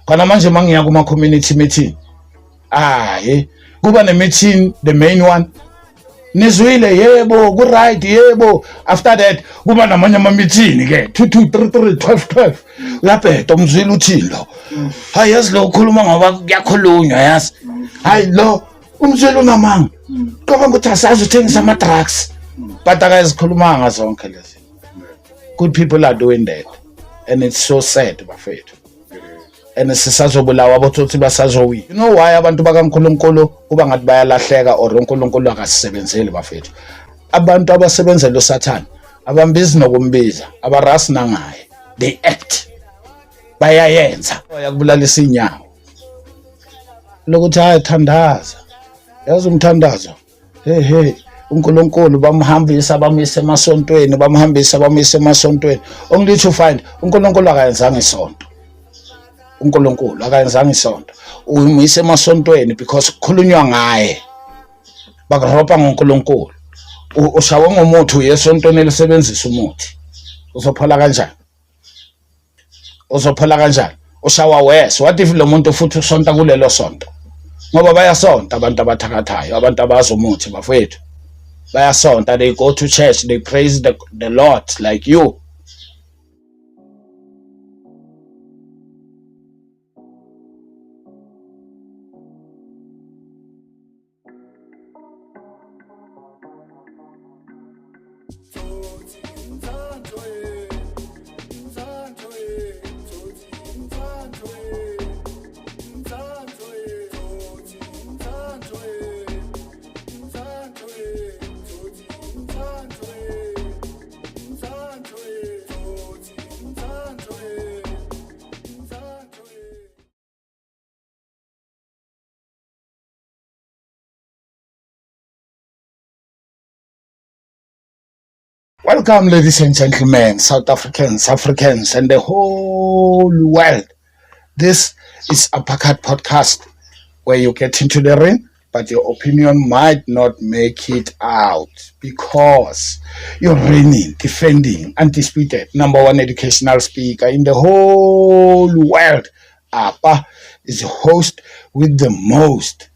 Kana manje mangiya kuma community meeting kuba ne-meeting, the main one, nizwile yebo ku right yebo, after that kuba namanye ama-meeting ke 2 2 3 3 12 12 uyabheda umzwile uthini lo hayi yazi lo ukhuluma ngoba kuyakhulunywa yazi hayi lo umzwile unamanga cabanga ukuthi asazi uthengisa ama-drugs but akazikhulumanga zonke lezi. Good people are doing that and it's so sad bafethu. And sisazobulawa abotsotsi basazowina. You know why abantu bakaNkulunkulu kuba ngathi bayalahleka or uNkulunkulu akasisebenzeli bafethu? Abantu abasebenzela uSathane abambizi nokumbiza abarasi nangaye, they act bayayenza yakubulalisa inyawo lokuthi hayi thandaza yazi umthandazo hey uNkulunkulu bamhambisa bamisa emasontweni only to find uNkulunkulu akayenzanga isonto. uNkulunkulu akayenzanga isonto uyise emasontweni because kukhulunywa ngaye bakuropa ngoNkulunkulu. Ushawe ngomuthi uyesontweni elisebenzisa umuthi uzophola kanjani ushawa wese what if lo muntu futhi usonta kulelo sonto ngoba bayasonta abantu abathakathayo abantu abazi umuthi bafethu bayasonta, they go to church, they praise the Lord like you. Welcome, ladies and gentlemen, South Africans, Africans, and the whole world. This is Uppercut Podcast, where you get into the ring, but your opinion might not make it out because you're reigning, defending, undisputed #1 educational speaker in the whole world. Appa is the host with the most.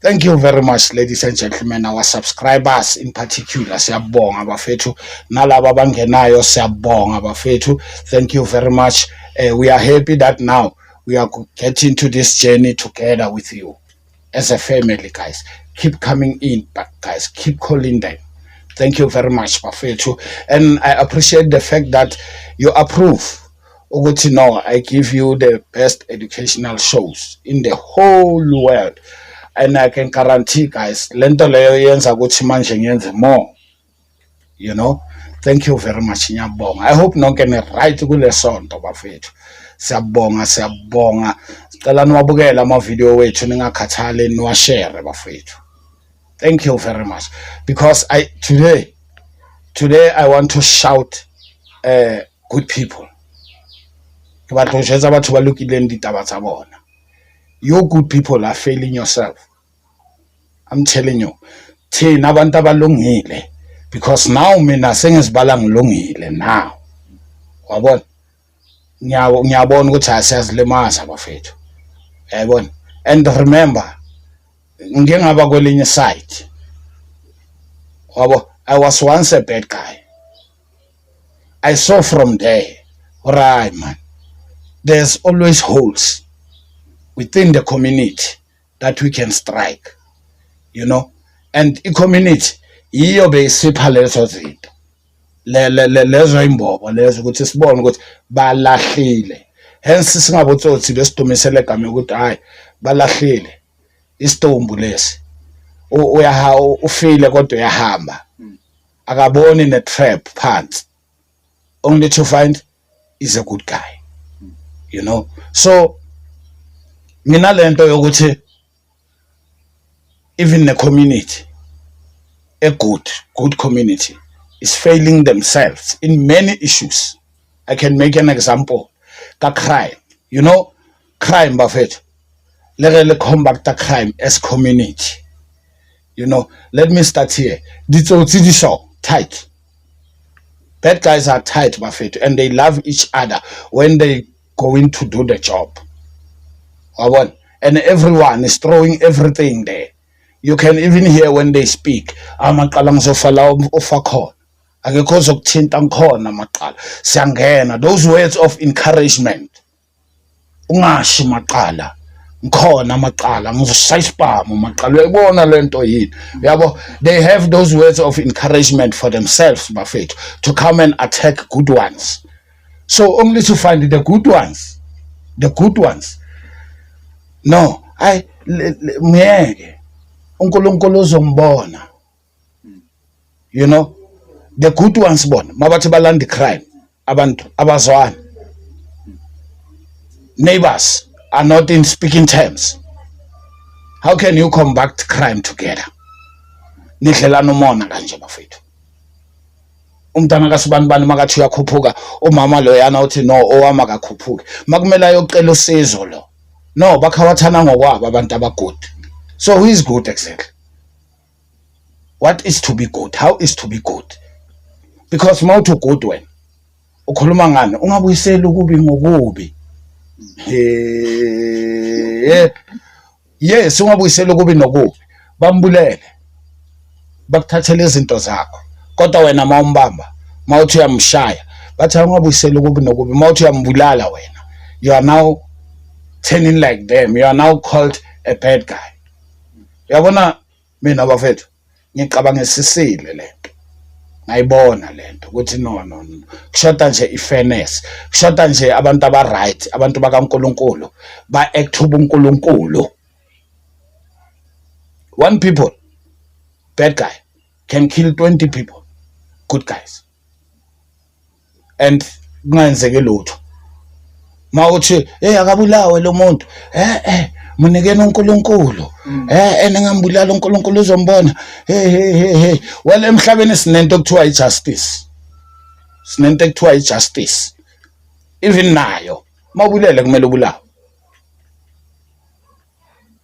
Thank you very much, ladies and gentlemen, our subscribers in particular. Siyabonga bafethu nalabo abangenayo siyabonga bafethu. Thank you very much. We are happy that now we are getting to this journey together with you as a family, guys. Keep coming in, but guys, keep calling them. Thank you very much bafethu, and I appreciate the fact that you approve. Ukuthi no, I give you the best educational shows in the whole world. And I can guarantee, guys, lento leyo yenza ukuthi manje ngiyenze more. You know, thank you very much nyabonga. I hope nonke ne right kule sonto bafethu. Siyabonga. Sicela niwabukele ama video wethu ningakhathali niwashare bafethu. Thank you very much because today I want to shout good people. Kubathosheza batho balukile nditaba tsa bona. You good people are failing yourself. I'm telling you. Thina abantu abalungile because now mina sengizibala ngilungile now. Wabona? Ngiyabona ukuthi asiyazilimaza bafethu. Yabona? And remember, ngingaba kwelinye side. Wabo, I was once a bad guy. I saw from there. Right, man. There's always holes within the community that we can strike, you know, and the community iyo besipha lezo zinto lezo imbobo lezo ukuthi sibone ukuthi balahlile, hence singabotsotsi besidumisele igama ukuthi hayi balahlile isitombu lesi ufile kodwa uyahamba akaboni ne trap phansi, only to find is a good guy, you know. So mina lento yokuthi even the community, a good community, is failing themselves in many issues. I can make an example. The crime, you know, crime buffet. Let combat the crime as community. You know, let me start here. This show tight. Bad guys are tight buffet, and they love each other when they going to do the job. And everyone is throwing everything there. You can even hear when they speak, amaqala ngizofala ufa khona. Akekho ozokuthinta ngikhona maqala. Siyangena. Those words of encouragement. Ungashi maqala. Ngikhona maqala ngizosaya isibhamu maqala. Uyayibona lento yini? Yabo, they have those words of encouragement for themselves, bafethu, to come and attack good ones. So only to find the good ones. The good ones. No, ngeke uNkulunkulu uzombona. You know, the good ones bona mabathi balanda crime, abantu abazwana, neighbors are not in speaking terms. How can you combat crime together? Nidlelana umona kanje bafethu. Umntana kaSibanibani makathi uyakhuphuka, umama loyana uthi no, owama akakhuphuki. Makumele ayocela usizo lo. No, bakhawathana ngokwabo abantu abagood. So who is good exactly? What is to be good? How is to be good? Because mawuthi good wena ukhuluma ngani, ungabuyiseli ukubi ngokubi. Yes, ungabuyiseli ukubi nokubi. Bambulele. Bakuthathele izinto zakho. Kodwa wena mawumbamba, mawuthi uyamshaya, bathi ungabuyiseli ukubi nokubi. Mawuthi uyambulala wena, you are now turning like them. You are now called a bad guy. Yabona mina bafethu ngicabangisisile lento. Ngayibona lento ukuthi no. Kushoda nje ifairness. Kushoda nje abantu aba right, abantu bakaNkulunkulu ba act ubuNkulunkulu. One people, bad guy, can kill 20 people, good guys. And kungenzeki lutho. Mawuthi akabulawe lo muntu munekena uNkulunkulu enengambulala uNkulunkulu uzombona. Well, emhlabeni sinento ekuthiwa ijustice. Sinento ekuthiwa ijustice. Even nayo mawubulele kumele ubulawe.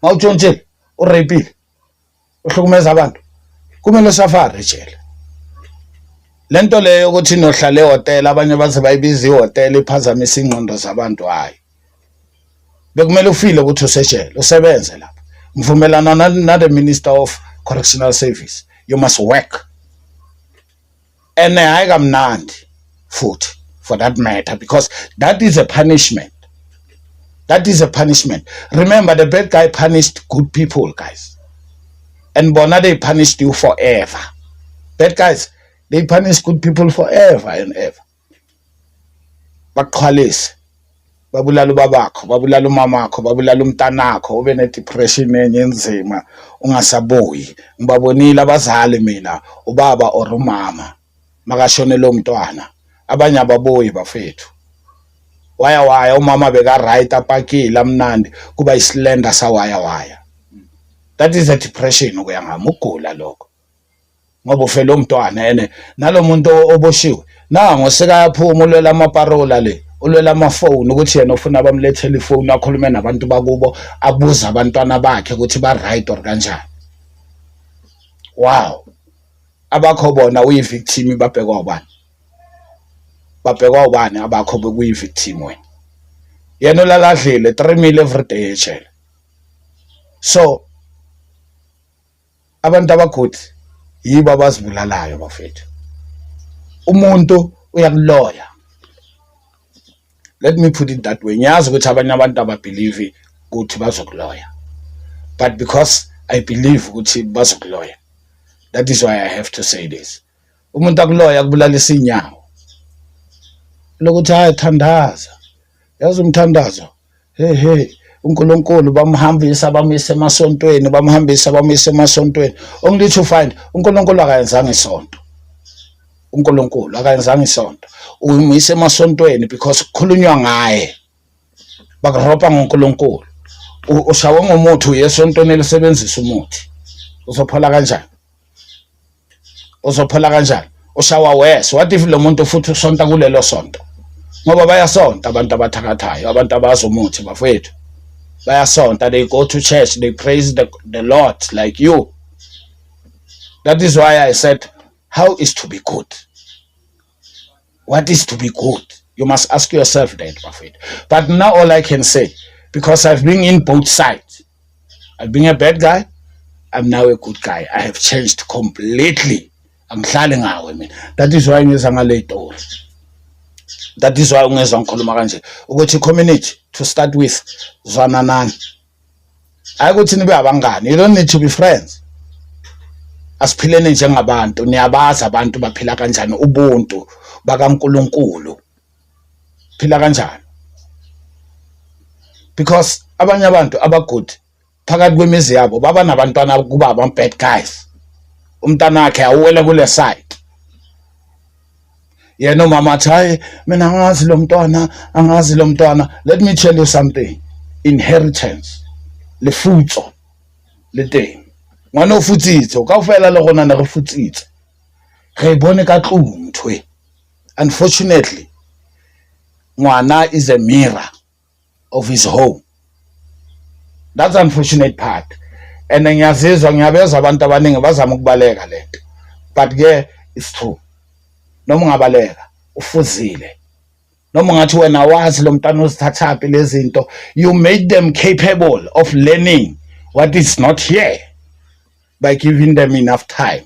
Mawutshontshile urapile uhlukumeza abantu kumele safari ejele. Lento leyo ukuthi nohlale ehotel abanye baze bayibiza ihotel iphazamisa ingqondo zabantu hayi. Bekumele ufile ukuthi usejele usebenze lapha. Mvumelana na the Minister of Correctional Service. You must work. And hayi kamnandi futhi for that matter, because that is a punishment. That is a punishment. Remember, the bad guy punished good people, guys. And bona they punished you forever. Bad guys, they punish good people forever and ever. Bakuxhwalise, babulala ubabakho, babulala umamakho, babulala umntanakho, ube ne-depression enye enzima, ungasabuyi. Ngibabonile abazali mina, ubaba or umama, makashone lo mntwana. Abanye ababuyi bafethu. Waya umama beka right apakile amnandi kuba islender sawaya. That is a depression ukuya ngami, ugula lokho. Ngoba ufela umntwana ene nalo muntu oboshiwe nango sekayaphuma ulwela amaparola le, ulwela amafoni ukuthi yena ufuna abamlethele ifoni akhulume nabantu bakubo, abuza abantwana bakhe ukuthi ba right or kanjani. Wow. Abakho bona uyi victim babhekwa ubani? Babhekwa ubani abakho bekuyi victim wena? Yena olaladlile 3 mil every day ejele. So abantu abagood yibo abazibulalayo bafethu. Umuntu uyakuloya. Let me put it that way. Ngiyazi ukuthi abanye abantu ababelieve ukuthi bazokuloya. But because I believe ukuthi bazokuloya, that is why I have to say this. Umuntu akuloya kubulalisa inyawo. Lokuthi ayathandaza. Yazi umthandazo. Hey. uNkulunkulu bamhambisa bamise emasontweni, bamhambisa bamise emasontweni. Only to find uNkulunkulu akayenzanga isonto. uNkulunkulu akayenzanga isonto. Umise emasontweni because kukhulunywa ngaye. Bakuropa ngoNkulunkulu. Ushawe ngomuthi uyesontweni elisebenzisa umuthi. Uzophola kanjani? Uzophola kanjani? Ushawa wese. What if lo muntu futhi usonta kulelo sonto? Ngoba bayasonta abantu abathakathayo, abantu abazomuthi bafethu. Bayasonta, they go to church, they praise the Lord like you. That is why I said, how is to be good? What is to be good? You must ask yourself that, Prophet. But now all I can say, because I've been in both sides. I've been a bad guy, I'm now a good guy. I have changed completely. Angihlali ngawe mina. That is why ngizwa ngale door. That is why ungezwa ngikhuluma kanje ukuthi community to start with zwananani. Ayikuthi nibe abangani. You don't need to be friends. Asiphileni njengabantu, niyabazi abantu baphila kanjani ubuntu bakaNkulunkulu. Phila kanjani? Because abanye abantu abagood phakathi kwemizi yabo baba nabantwana kuba aba bad guys. Umntana wakhe awuwela kule side. Yena mama athi mina angazi lo mntwana. Let me tell you something. Inheritance. Le futso. Le teng. Ngwana o futsitse, ka ofela le gona ne re futsitse. Re bone ka tlung thwe. Unfortunately, ngwana is a mirror of his home. That's the unfortunate part. And ngiyazizwa ngiyabezwa abantu abaningi bazama ukubaleka lento. But ke it's true. Noma ungabaleka ufuzile. Noma ngathi wena wazi lo mntana uzithathaphi lezi zinto, you made them capable of learning what is not here by giving them enough time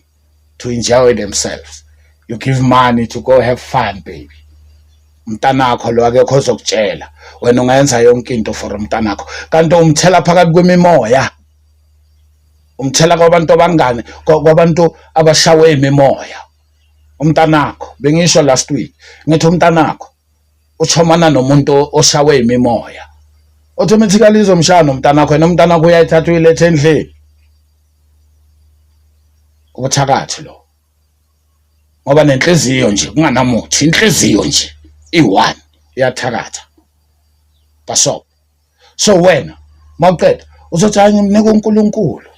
to enjoy themselves. You give money to go have fun, baby. Mntanakho lo akekho ozokutshela wena ungayenza yonke into for umntanakho kanti umthela phakathi kwemimoya, umthela kwabantu abangane, kwabantu abashawe imimoya. Umntanakho bengisho last week ngithi umntanakho uchomana nomuntu oshawe imimoya, automatically izomshana umntanakho, wena umntanakho uyayithatha uyilethe endlini ubuthakathi lo, ngoba nenhliziyo nje kunganamuthi, inhliziyo nje i1 iyathakatha baso. So wena mawuqeda uzothi hayi ngimnika uNkulunkulu.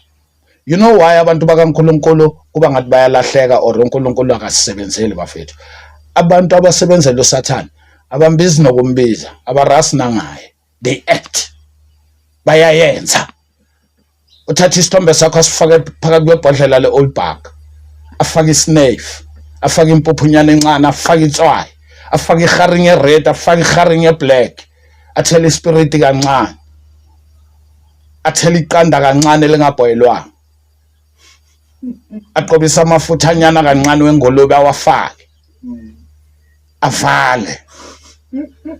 You know why abantu bakaNkulunkulu kuba ngathi bayalahleka or uNkulunkulu akasebenzeli bafethu? Abantu abasebenzela uSathane abambizi nokumbiza, abarasi nangaye, they act, bayayenza. Uthatha isithombe sakho asifake phakathi kwebhodlela le-old bag, afake isnafe, afake impuphunyana encane, afake itswayi, afake iharing e-red, afake iharing e-black, athele ispiriti kancane, athele iqanda kancane lingabhoyelwanga, aqobisa amafuthanyana kancane wengolobe awafake, avale,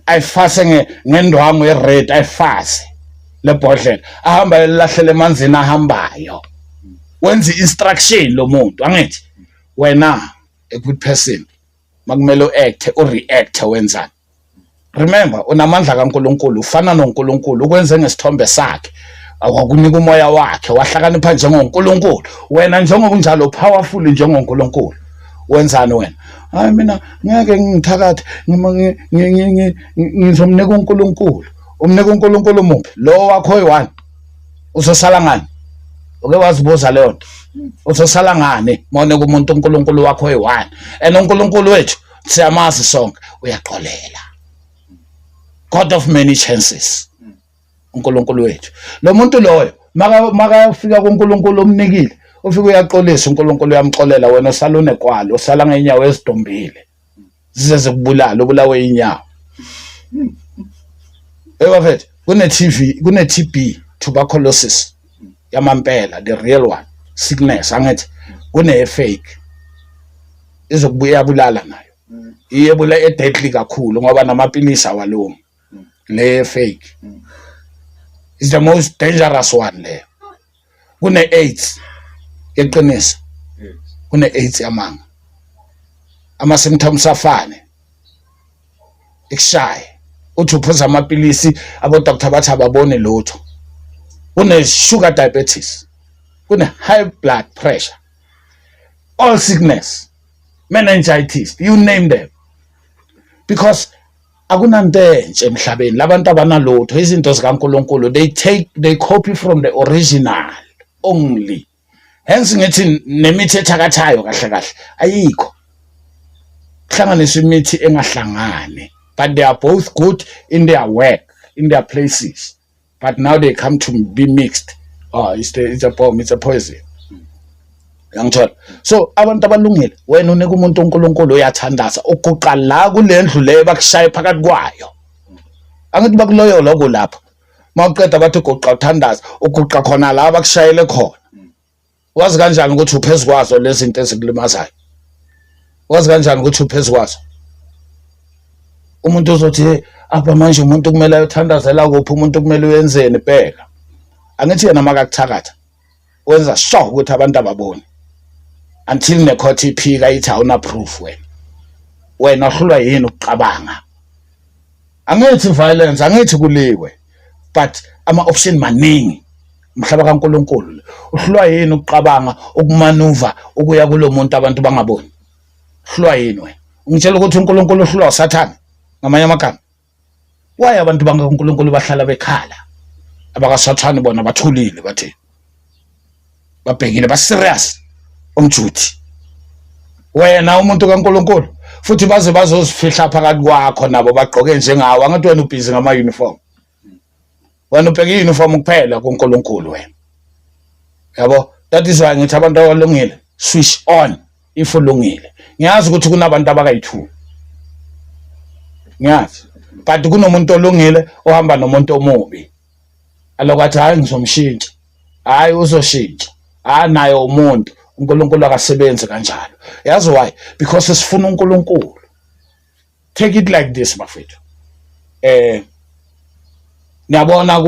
ayifase ngendwangu e-red, ayifase lebhodlela, ahamba elahlele emanzini ahambayo. Wenza instruction lo muntu, angithi wena a good person makumele uact ureact wenzani. Remember unamandla kaNkulunkulu, ufana noNkulunkulu, ukwenze ngesithombe sakhe, akwakunika umoya wakhe, wahlakanipha njengoNkulunkulu. Wena njengoba unjalo powerful njengoNkulunkulu, wenzani wena? Hayi mina ngeke ngithakathe ngizomnika uNkulunkulu. Umnika uNkulunkulu muphi? Lo wakho oyi1 uzosala ngani? Uke wazibuza leyo nto? Uzosala ngani mawunika umuntu uNkulunkulu wakho oyi1? And uNkulunkulu wethu siyamazi sonke uyaxolela. God of many chances. uNkulunkulu wethu. Lo muntu loyo makafika kuNkulunkulu omnikile, ufika uyaxolisa uNkulunkulu uyamxolela, wena usala unekwalo, usala ngeenyawo ezidombile. Zize zikubulala, ubulawe inyawo. Bafethu, kune-TB, tuberculosis yamampela, the real one, sickness, angithi kune-fake izokubuya yabulala nayo. Iyebula deadly kakhulu ngoba namapilisi awalungi. Le fake is the most dangerous one le. Kune-AIDS yeqiniso, kune-AIDS yamanga, ama-symptoms afane, ikushaye uthi uphuza amapilisi abodokotela bathi ababone lutho. Kune-sugar diabetes, kune-high blood pressure, all sickness, meningitis, you name them. Because akunanto entsha emhlabeni, labantu abanalutho, izinto zikaNkulunkulu, they copy from the original only. Hence ngithi nemithi ethakathayo kahle kahle ayikho. Hlanganiswa imithi engahlangani. But they are both good in their work, in their places. But now they come to be mixed. Oh, it's a bomb, it's a poison. Yangithola. So abantu abalungile, wena unika umuntu uNkulunkulu uyathandaza, uguqa la kulendlu leyo bakushaye phakathi kwayo. Angithi bakuloyo lokho lapho. mawuqeda bathi uguqa uthandaza uguqa khona la abakushayele khona wazi kanjani ukuthi uphezukwazo lezi zinto ezikulimazayo wazi kanjani ukuthi uphezukwazo umuntu uzothi apha manje umuntu kumele ayothandazela kuphi umuntu kumele uyenzeni bheka angithi yena makakuthakatha wenza sure ukuthi abantu ababoni until necourt iphika ithi awuna proof wena uhlulwa yini ukuqabanga angithi violence angithi kuliwe but ama option maningi umhlaba kaNkuluNkulu uhlulwa yini ukuqabanga ukumanuva ukuya kulomuntu abantu bangaboni uhlulwa yini wena ungitshela ukuthi uNkulunkulu uhlulwa uSathane ngamanye amagama why abantu bakaNkulunkulu bahlala bekhala abakaSathane bona bathulile bathi babhekile ba serious umjuthi wena umuntu kaNkulunkulu futhi baze bazozifihla phakathi kwakho nabo bagqoke njengawe angathi wena ubhizi ngama uniform wena ubheke uniform kuphela kuNkulunkulu wena yabo that is why ngithi abantu abalungile switch on if ulungile ngiyazi ukuthi kunabantu abakayithu ngiyazi but kunomuntu olungile ohamba nomuntu omubi alokathi hayi ngizomshintsha hayi uzoshintsha naye umuntu uNkulunkulu akasebenzi kanjalo yazi why because sifuna uNkulunkulu take it like this mafethu niyabona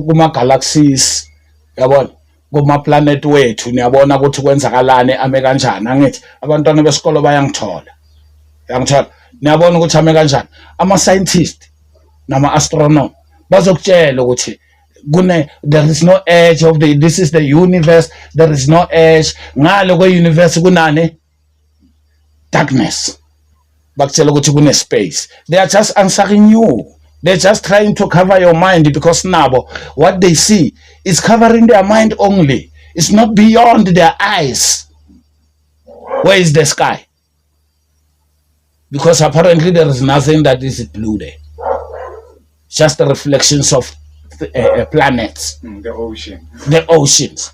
kuma galaxies yabona kuma planet wethu niyabona ukuthi kwenzakalani ame kanjani angithi abantwana besikolo bayangithola niyabona ukuthi ame kanjani ama scientist nama astronomer bazokutshela ukuthi there is no edge of this is the universe there is no edge ngalo kwe universe kunani darkness bakutshela ukuthi kune space they are just answering you they're just trying to cover your mind because nabo what they see is covering their mind only it's not beyond their eyes where is the sky because apparently there is nothing that is blue there just the reflections of planets the oceans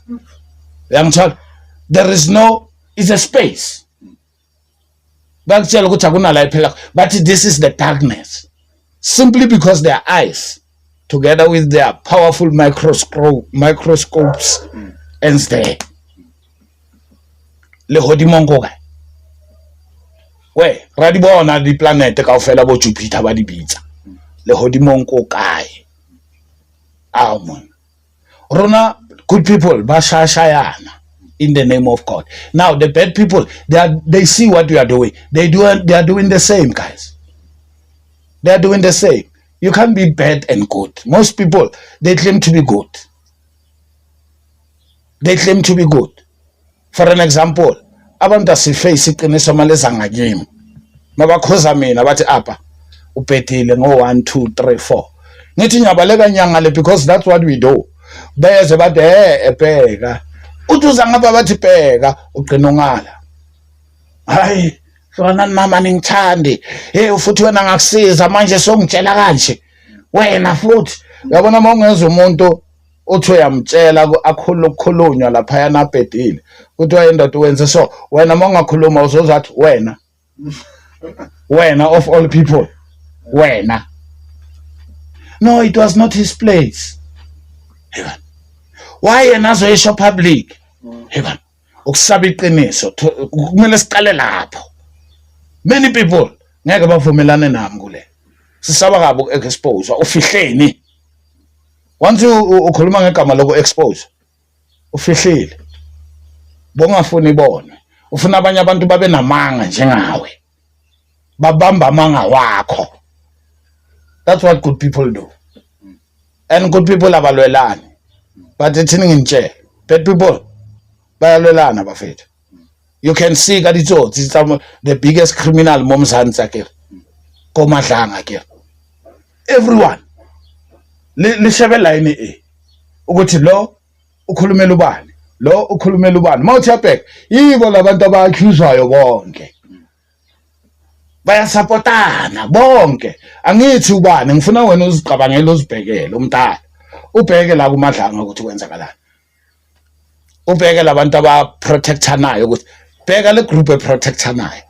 there is no it's a space but this is the darkness simply because their eyes together with their powerful microscopes ends there le hodimongo ka we radibona di planet kaofela bo Jupiter ba di bitsa le hodimongo kae Amen. Rona, good people, bashashayana in the name of God. Now the bad people, they see what we are doing. They are doing the same, guys. They are doing the same. You can't be bad and good. Most people they claim to be good. They claim to be good. For an example, abantu asiface iqiniso maleza ngakimi. Mabakhoza mina bathi apha uphetile ngo 1 2 3 4. Ngithi ngiyabaleka nyanga le because that's what we do beze bathi ebheka uthuza ngapha bathi bheka uqina ungala hayi sona mama ningithandi futhi wena ngakusiza manje songitshela kanje wena futhi yabona mawungeza umuntu uthi uyamtshela akukhulunywa lapha yana bhedile kuthi wayendoda wenze so wena mawungakhuluma uzozathi wena of all people wena. No, it was not his place. Heaven. Why anazo esho public? Heaven. Ukusaba iqiniso kumele siqale lapho. Many people ngeke bavumelane nami kule. Sisaba kabi uku-expose ufihleni. Once ukhuluma ngegama lokho expose ufihlile. Bongafuni ibone. Ufuna abanye abantu babe namanga njengawe. Babamba amanga wakho. That's what good people do. And good people abalwelani. But ithini ngintshela. Bad people bayalwelana bafethu. You can see that it's the biggest criminal momzansi akhe. Komadlanga ke. Everyone. Lishebe line ukuthi lo ukhulumela ubani. Lo ukhulumela ubani. Mawuthi yabheka yibo labantu abaaccusewayo bonke. Bayasupportana bonke angithi ubani ngifuna wena uziqabangele uzibhekele umntana ubheke la kumadlanga ukuthi kwenzakalani ubheke labantu abaprotectanayo ukuthi bheka le group eprotectanayo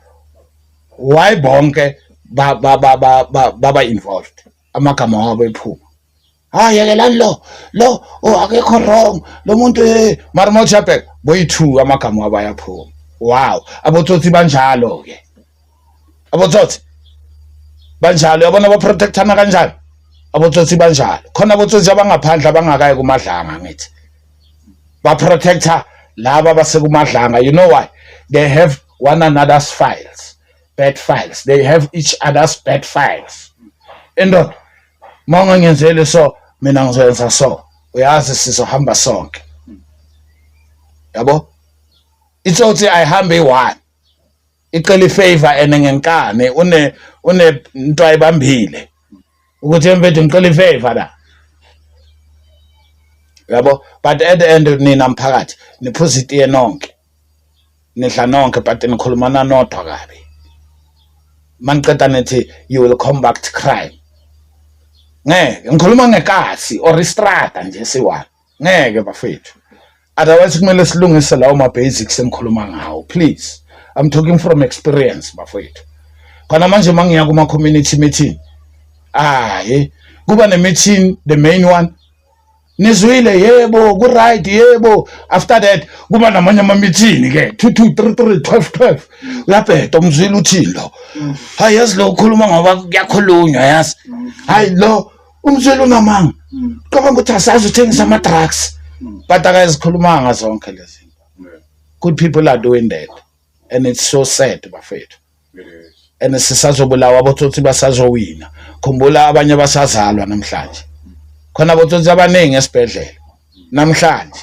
why bonke baba involved amagama wabo ephuma yekelani lo akekho wrong lo muntu mara mawujabheka boyi-2 amagama abayaphuma. Wow, abotsotsi banjalo ke, abotsotsi banjalo, yabona baprotectana kanjani abotsotsi banjalo. Khona abotsotsi abangaphandle abangakayi kumadlanga ngithi baprotector laba basekumadlanga. You know why? They have one another's files, bad files. They have each other's bad files. Indoda mawungangenzeli so mina ngizoyenza so, uyazi sizohamba sonke, yabo. Itsotsi ayihambe i-1 icela ifavor ene ngenkane une into ayibambile ukuthi empethu ngicela ifavor la, yabo. But at the end nina mphakathi niphuza itiye nonke, nidla nonke, but nikhulumana nodwa kabi. Maniqeda nithi you will combat crime, ngeke ngikhuluma ngekasi or istrata nje siwa, ngeke bafethu. Otherwise kumele silungise lawo ma-basics engikhuluma ngawo. Please, I'm talking from experience bafethu. Khona manje mangiya kuma-community meeting, kuba ne-meeting, the main one, nizwile yebo ku-right yebo. After that kuba namanye ama-meeting ke 2 2 3 3 12 12 uyabheda umzwile uthini lo, hayi yazi lo ukhuluma ngoba kuyakhulunywa yazi, hayi lo umzwile unamanga cabanga ukuthi asazi uthengisa ama-drugs. But akazikhulumanga zonke lezi. Good people are doing that, and it's so sad bafethu. And sisazobulawa abotsotsi basazowina. Khumbula abanye basazalwa namhlanje, khona abotsotsi abaningi esibhedlela namhlanje,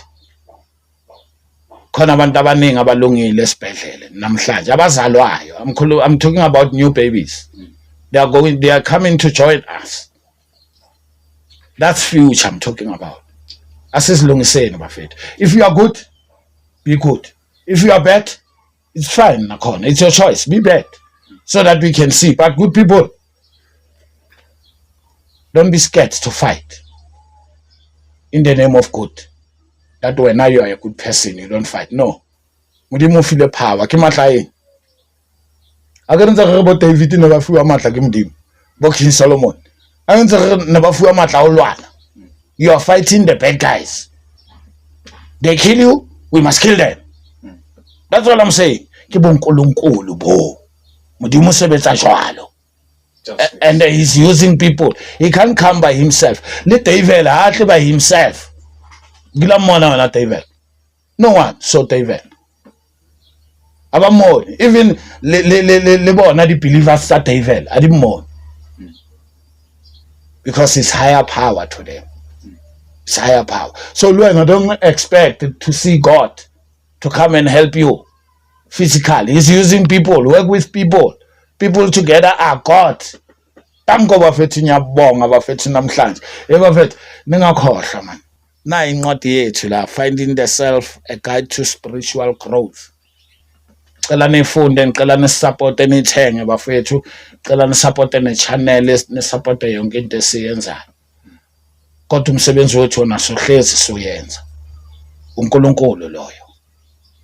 khona abantu abaningi abalungile esibhedlela namhlanje abazalwayo. I'm talking about new babies. They are coming to join us. That's future I'm talking about. Asizilungiseni bafethu. If you are good, be good. If you are bad, it's fine nakhona, it's your choice, be bad so that we can see. But good people, don't be scared to fight in the name of good. That way now you are a good person, you don't fight. No, modimo file power ke matla eng a ke ntse re bo David ne ba fiwa matla ke modimo, bo King Solomon a ntse re ne ba fiwa matla o lwana. You are fighting the bad guys. They kill you, we must kill them. That's all I'm saying. Ke bonkulunkulu bo, modimo sebetsa jwalo. And he's using people. He can't come by himself. Le David hardly by himself. Gila mona na David. No one saw David. Abamoni. Even le bona the believers sa David. Adimoni. Because it's higher power to them. It's higher power. So Luenga, don't expect to see God to come and help you physically. He's using people. Work with people. People together are God. Tango bafethu nyabonga bafethu namhlanje. Bafethu ningakhohlwa man. Na incwadi yethu la, Finding the Self, a guide to spiritual growth. Cela nifunde, ngicela nisupport nithenge bafethu. Cela nisupport ne-channel, nisupport yonke into esiyenzayo. Kodwa umsebenzi wethu wona sohlezi soyenza. uNkulunkulu loyo.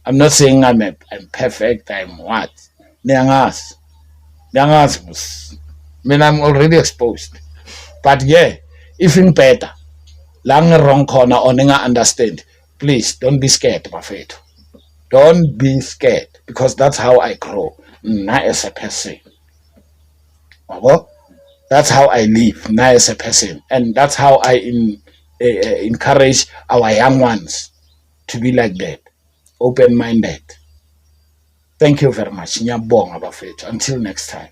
I'm not saying I'm perfect, I'm what? Niyangazi. Mina I'm already exposed. But yeah, if in better, lang wrong corner or ninga understand, please don't be scared, bafethu. Don't be scared, because that's how I grow. Not as a person. That's how I live, not as a person. And that's how I encourage our young ones to be like that, open-minded. Thank you very much. Nyabonga bafethu. Until next time.